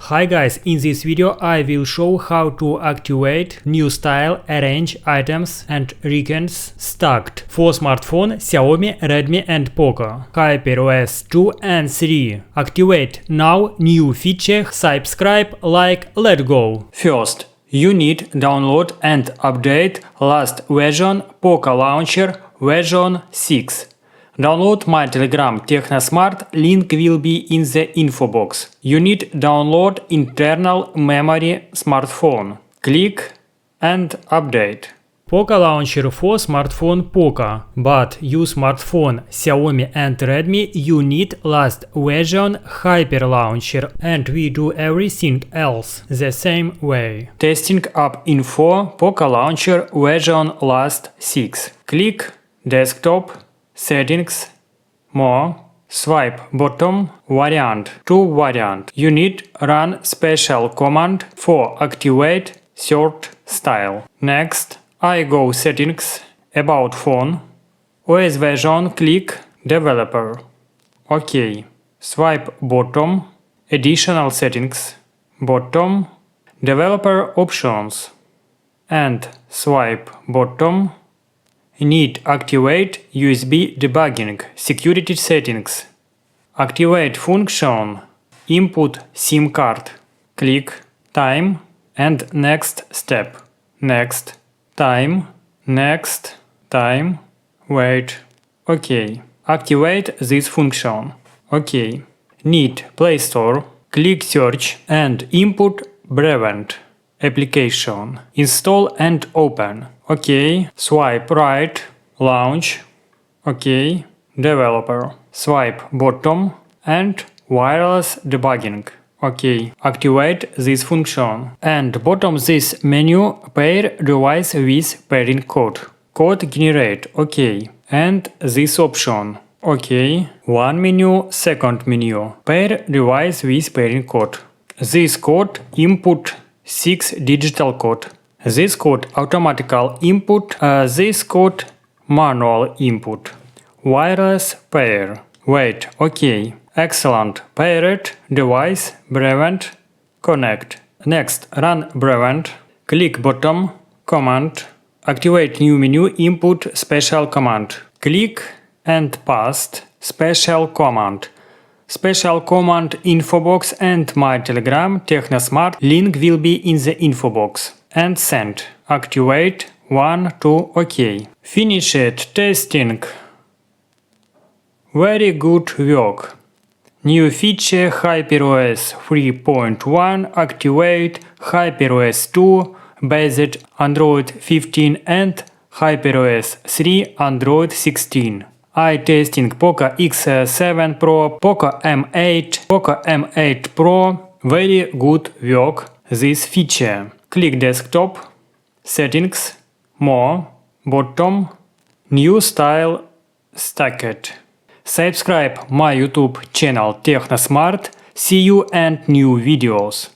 Hi guys, in this video I will show how to activate new style arrange items and icons stacked for smartphone Xiaomi Redmi and Poco HyperOS2 and 3. Activate now new feature, subscribe, like, let's go. First, you need download and update last version Poco launcher version 6. Download my Telegram technosmart, link will be in the info box. You need download internal memory smartphone. Click and update. Poco launcher for smartphone Poco, but you smartphone Xiaomi and Redmi you need last version Hyper launcher and we do everything else the same way. Testing app info Poco launcher version last 6. Click desktop. Settings, more, swipe bottom, variant, to variant. You need run special command for activate search style. Next, I go settings, about phone, OS version, click developer. OK. Swipe bottom, additional settings, bottom, developer options, and swipe bottom. Need activate USB debugging, security settings. Activate function, input SIM card. Click time and next step. Next, time, next, time, wait. OK. Activate this function. OK. Need Play Store. Click search and input Brevent application. Install and open. OK. Swipe right. Launch. OK. Developer. Swipe bottom and wireless debugging. OK. Activate this function. And bottom this menu pair device with pairing code. Code generate. OK. And this option. OK. One menu, second menu. Pair device with pairing code. This code input 6 digital code. This code automatical input, this code manual input. Wireless pair. Wait, OK. Excellent. Paired device, Brevent, connect. Next, run Brevent. Click bottom, command. Activate new menu, input special command. Click and paste special command. Special command info box and my Telegram technosmart, link will be in the info box. And send. Activate 1 to OK. Finish it. Testing. Very good work. New feature HyperOS 3.1 activate HyperOS2 based Android 15 and HyperOS 3 Android 16. I testing Poco X7 Pro, Poco M8, Poco M8 Pro. Very good work this feature. Click desktop, settings, more, bottom, new style stacked. Subscribe my YouTube channel technosmart. See you and new videos.